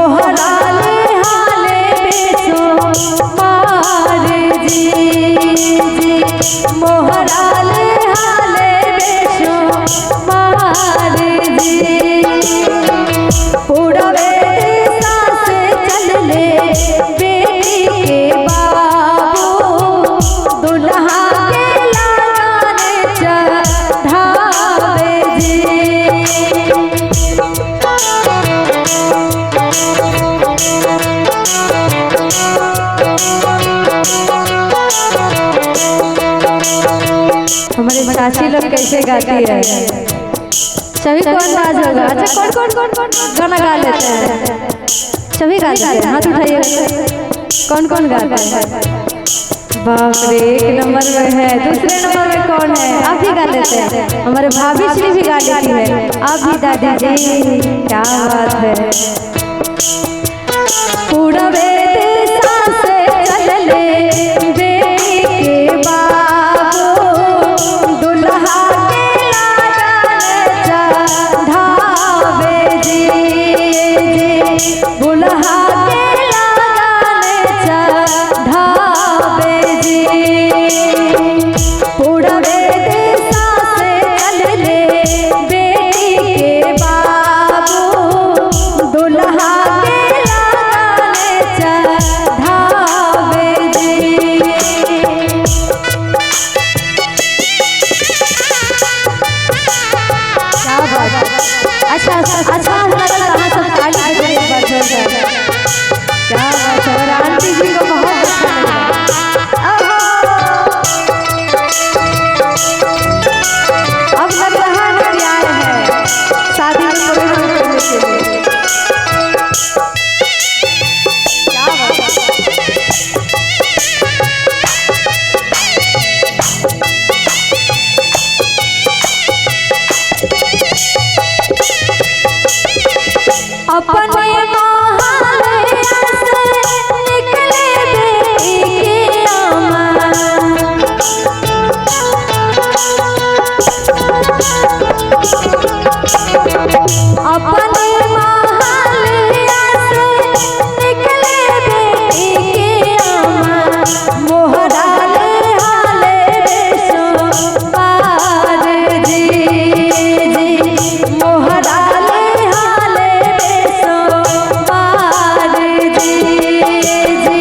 मोहराले हाले बेसो मार जी जी मोहराले हाले बेसो मार जी पूरबे दिशा से चलले बेटी के बाबू दुल्हा के लगाने चढ़ावे जी हमारी चाची लोग कैसे गाती है सभी को अंदाज होगा। अच्छा कौन कौन गाना गा लेते हैं सभी गाते हैं हाथ उठाइए कौन कौन गाता है। बाप रे एक नंबर में है दूसरे नंबर में कौन है आप भी गा लेते हैं हमारे भाभी श्री भी गा लेती है आप भी दादी जी क्या बात है। पूरबे दिशा से चलले बेटी के बाबू दुल्हा के लगाने चढ़ावे जी दुल्हा के लगाने चढ़ावे जी पूरबे दिशा से चलले बेटी के बाबू दुल्हा के लगाने चढ़ावे जी। क्या बात अच्छा अच्छा हमरा कहाँ सब ताली बजा एक बार जोरदार क्या बात है और आंटी जी को बहुत अच्छा लगा। अब लग रहा है कि आए हैं शादी में प्रोग्राम करने के लिए क्या बात है। अपने महालया से निकले बेटी के आमा अपने महालया से निकले बेटी के आमा मोहराले हाले बेसो मार जी जी मोहराले हाले बेसो मार जी जी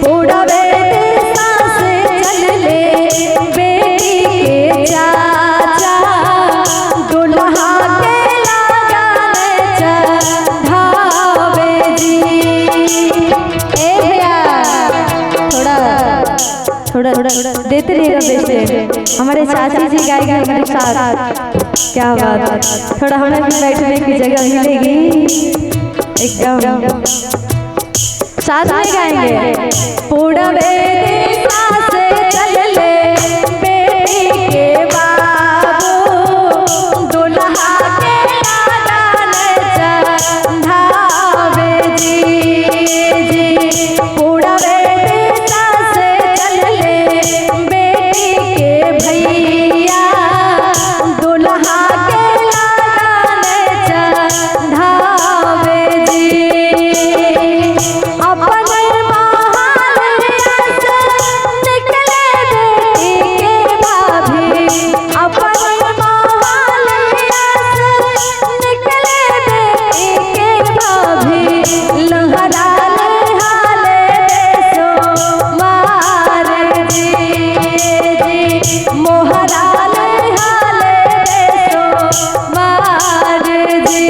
पूरबे दिशा से चलले बेटी के चाचा दुल्हा के लगाने चढ़ावे जी। ए भैया थोड़ा देते रहिएगा बेटे हमारे चाची जी गाएंगे हमारे साथ क्या बात है। थोड़ा हमें भी बैठने की जगह मिलेगी एकदम साथ में गाएंगे। पूरबे दिशा से चलले बेटी के बाबू दुल्हा के लगाने चढ़ावे जी जी पूरबे दिशा से चलले बेटी के भैया दुल्हा के लगाने चढ़ावे जी अपने महालया से निकले बेटी के भाभी अपने महालया से निकले बेटी के भाभी लहराले हाले बेसो मार जी जी मोहराले हाले बेसो मार जी।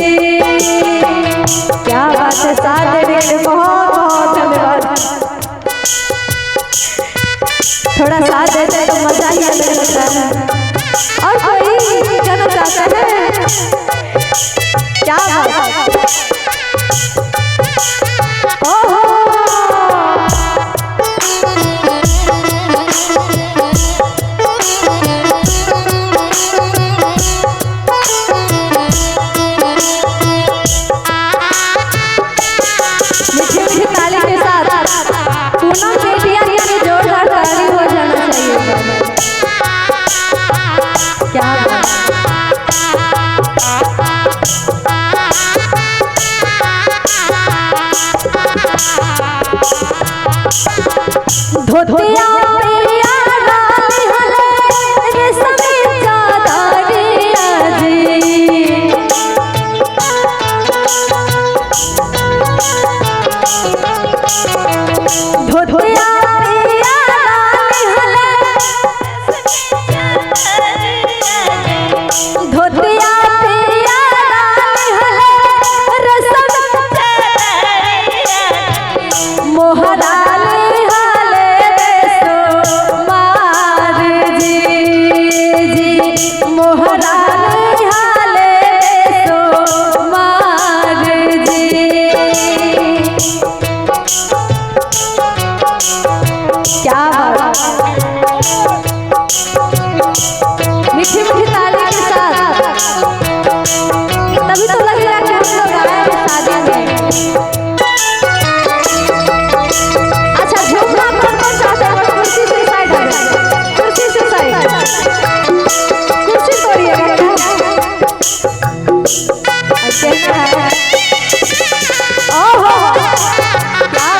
क्या बात है साथ देने के लिए बहुत बहुत धन्यवाद। थोड़ा साथ देते तो मजा ही अलग होता है। और कोई जाना चाहते हैं क्या बात है। ओहो मीठी मीठी ताली के साथ पूनम बेटिया के लिए जोरदार ताली हो जाना चाहिए। क्या बात है। धोतिया पिया डाली हले रेशमी चादरिया जी धोतिया पिया डाली हले धोतिया पिया डाली हले रेशमी मोहरा मीठी मीठी ताली के साथ तभी तो लगेगा कि हम लोग आए हैं शादी में। अच्छा झूमना कौन कौन चाहते हैं? कुर्सी से साइड आ जाए, कुर्सी से साइड, कुर्सी तोड़िएगा क्या? ओहो क्या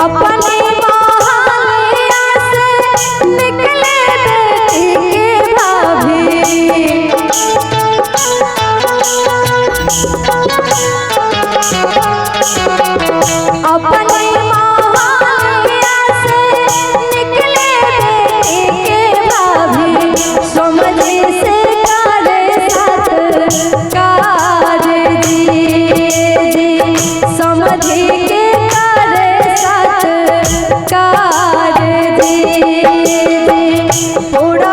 अपने महालिया से निकले बेटी के भाभी अपने महालिया से निकले बेटी के भाभी समझी से करे साथ कार जी समझी के कार जी पूरा